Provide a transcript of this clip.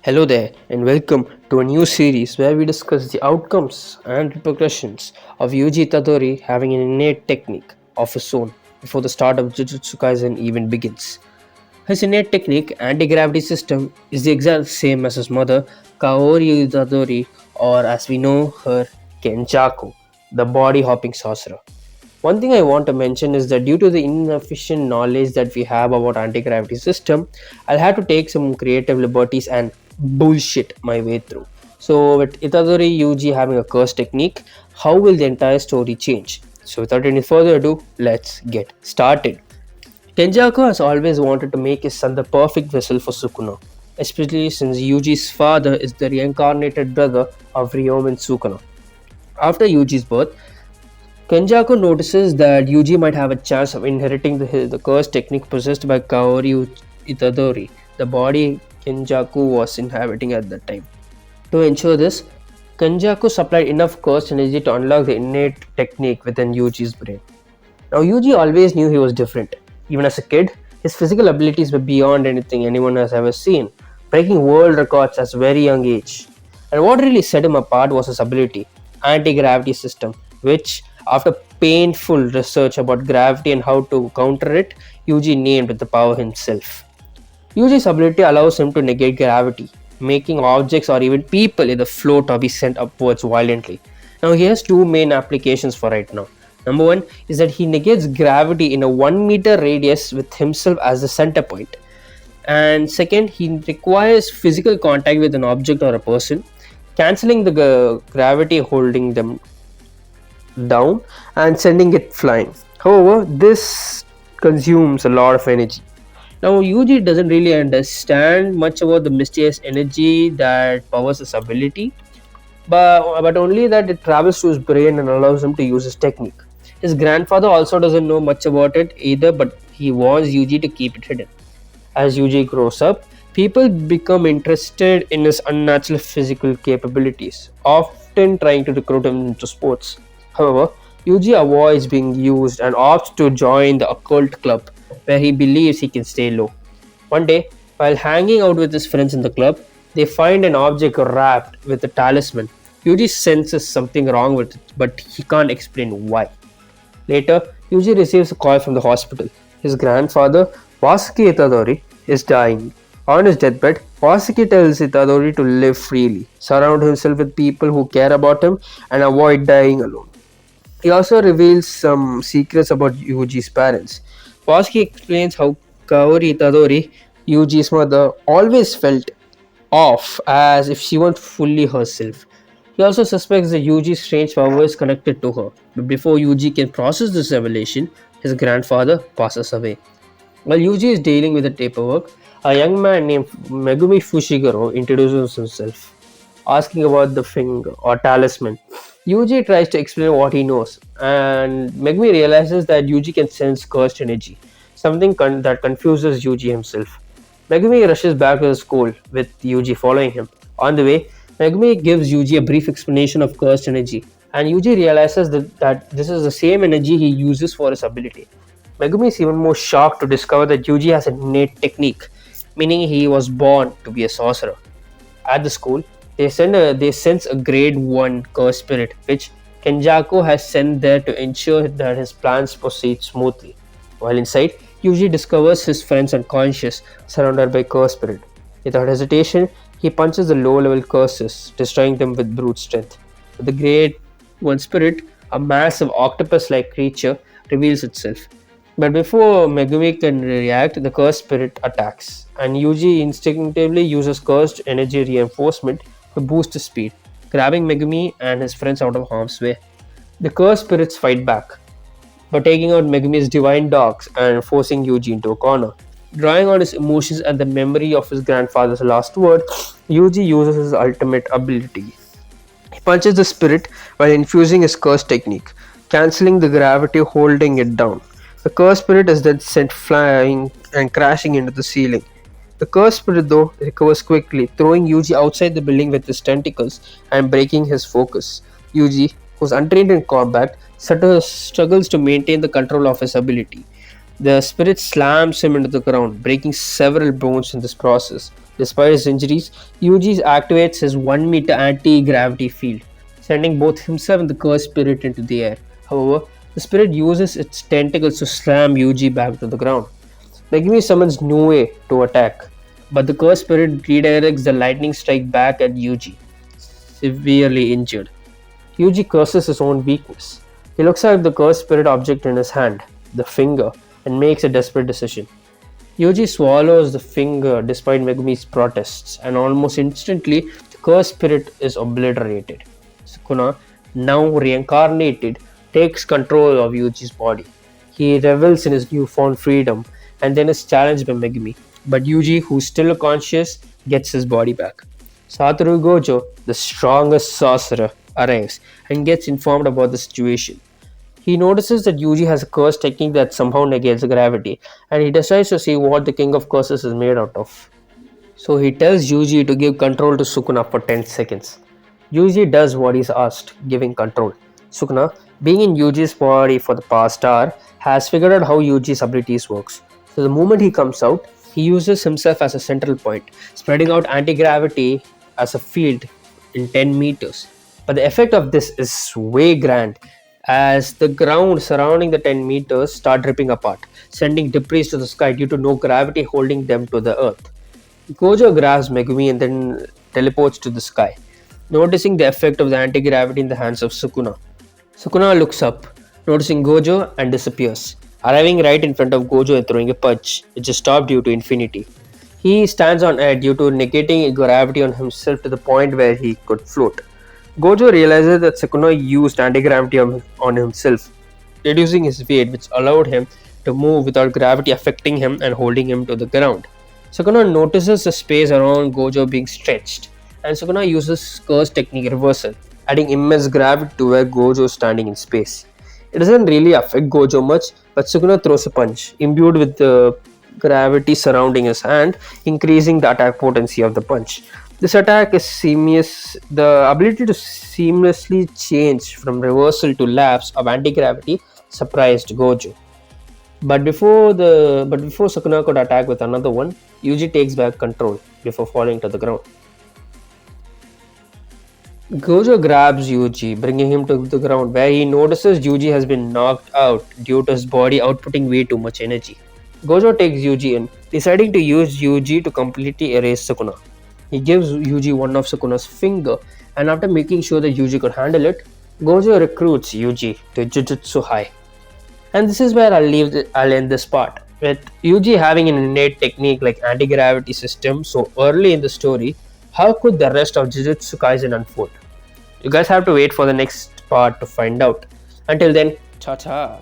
Hello there, and welcome to a new series where we discuss the outcomes and repercussions of Yuji Itadori having an innate technique of his own before the start of Jujutsu Kaisen even begins. His innate technique, anti-gravity system, is the exact same as his mother, Kaori Itadori, or as we know her, Kenjaku, the body-hopping sorcerer. One thing I want to mention is that due to the inefficient knowledge that we have about anti-gravity system, I'll have to take some creative liberties and bullshit my way through. So with Itadori Yuji having a curse technique, how will the entire story change? So without any further ado, let's get started. Kenjaku has always wanted to make his son the perfect vessel for Sukuna, especially since Yuji's father is the reincarnated brother of Ryoma and Sukuna. After Yuji's birth, Kenjaku notices that Yuji might have a chance of inheriting the curse technique possessed by Kaori Itadori, the body Kenjaku was inhabiting at that time. To ensure this, Kenjaku supplied enough cursed energy to unlock the innate technique within Yuji's brain. Now, Yuji always knew he was different. Even as a kid, his physical abilities were beyond anything anyone has ever seen, breaking world records at a very young age. And what really set him apart was his ability, anti-gravity system, which, after painful research about gravity and how to counter it, Yuji named with the power himself. Yuji's ability allows him to negate gravity, making objects or even people either float or be sent upwards violently. Now, he has two main applications for right now. Number one is that he negates gravity in a 1 meter radius with himself as the center point. And second, he requires physical contact with an object or a person, cancelling the gravity holding them down and sending it flying. However, this consumes a lot of energy. Now, Yuji doesn't really understand much about the mysterious energy that powers his ability, but only that it travels to his brain and allows him to use his technique. His grandfather also doesn't know much about it either, but he wants Yuji to keep it hidden. As Yuji grows up, people become interested in his unnatural physical capabilities, often trying to recruit him into sports. However, Yuji avoids being used and opts to join the occult club, where he believes he can stay low. One day, while hanging out with his friends in the club, they find an object wrapped with a talisman. Yuji senses something wrong with it, but he can't explain why. Later, Yuji receives a call from the hospital. His grandfather, Wasuke Itadori, is dying. On his deathbed, Wasuke tells Itadori to live freely, surround himself with people who care about him, and avoid dying alone. He also reveals some secrets about Yuji's parents. Wasuke explains how Kaori Itadori, Yuji's mother, always felt off as if she weren't fully herself. He also suspects that Yuji's strange power is connected to her, but before Yuji can process this revelation, his grandfather passes away. While Yuji is dealing with the paperwork, a young man named Megumi Fushiguro introduces himself, asking about the finger or talisman. Yuji tries to explain what he knows, and Megumi realizes that Yuji can sense cursed energy, something that confuses Yuji himself. Megumi rushes back to the school with Yuji following him. On the way, Megumi gives Yuji a brief explanation of cursed energy, and Yuji realizes that this is the same energy he uses for his ability. Megumi is even more shocked to discover that Yuji has an innate technique, meaning he was born to be a sorcerer. At the school, they sense a grade 1 curse spirit, which Kenjaku has sent there to ensure that his plans proceed smoothly. While inside, Yuji discovers his friends unconscious, surrounded by curse spirit. Without hesitation, he punches the low-level curses, destroying them with brute strength. The grade 1 spirit, a massive octopus-like creature, reveals itself. But before Megumi can react, the cursed spirit attacks, and Yuji instinctively uses cursed energy reinforcement to boost his speed, grabbing Megumi and his friends out of harm's way. The cursed spirits fight back, but taking out Megumi's divine dogs and forcing Yuji into a corner. Drawing on his emotions and the memory of his grandfather's last word, Yuji uses his ultimate ability. He punches the spirit while infusing his curse technique, cancelling the gravity holding it down. The cursed spirit is then sent flying and crashing into the ceiling. The cursed spirit, though, recovers quickly, throwing Yuji outside the building with his tentacles and breaking his focus. Yuji, who's untrained in combat, struggles to maintain the control of his ability. The spirit slams him into the ground, breaking several bones in this process. Despite his injuries, Yuji activates his 1 meter anti gravity field, sending both himself and the cursed spirit into the air. However, the spirit uses its tentacles to slam Yuji back to the ground. Megumi summons Nue to attack, but the cursed spirit redirects the lightning strike back at Yuji, severely injured. Yuji curses his own weakness. He looks at the cursed spirit object in his hand, the finger, and makes a desperate decision. Yuji swallows the finger despite Megumi's protests, and almost instantly, the cursed spirit is obliterated. Sukuna, now reincarnated, takes control of Yuji's body. He revels in his newfound freedom and then is challenged by Megumi. But Yuji, who's still conscious, gets his body back. Satoru Gojo, the strongest sorcerer, arrives and gets informed about the situation. He notices that Yuji has a curse technique that somehow negates gravity, and he decides to see what the King of Curses is made out of. So he tells Yuji to give control to Sukuna for 10 seconds. Yuji does what he's asked, giving control. Sukuna, being in Yuji's body for the past hour, has figured out how Yuji's abilities works. So the moment he comes out, he uses himself as a central point, spreading out anti-gravity as a field in 10 meters. But the effect of this is way grand, as the ground surrounding the 10 meters start ripping apart, sending debris to the sky due to no gravity holding them to the earth. Gojo grabs Megumi and then teleports to the sky, noticing the effect of the anti-gravity in the hands of Sukuna. Sukuna looks up, noticing Gojo, and disappears, arriving right in front of Gojo and throwing a punch, which is stopped due to infinity. He stands on air due to negating gravity on himself to the point where he could float. Gojo realizes that Sukuna used anti-gravity on himself, reducing his weight, which allowed him to move without gravity affecting him and holding him to the ground. Sukuna notices the space around Gojo being stretched, and Sukuna uses curse technique reversal, adding immense gravity to where Gojo is standing in space. It doesn't really affect Gojo much, but Sukuna throws a punch, imbued with the gravity surrounding his hand, increasing the attack potency of the punch. This attack is seamless. The ability to seamlessly change from reversal to lapse of anti-gravity surprised Gojo. But before Sukuna could attack with another one, Yuji takes back control before falling to the ground. Gojo grabs Yuji, bringing him to the ground, where he notices Yuji has been knocked out due to his body outputting way too much energy. Gojo takes Yuji in, deciding to use Yuji to completely erase Sukuna. He gives Yuji one of Sukuna's finger, and after making sure that Yuji could handle it, Gojo recruits Yuji to Jujutsu High. And this is where I'll end this part. With Yuji having an innate technique like anti-gravity system so early in the story, how could the rest of Jujutsu Kaisen unfold? You guys have to wait for the next part to find out. Until then, cha cha.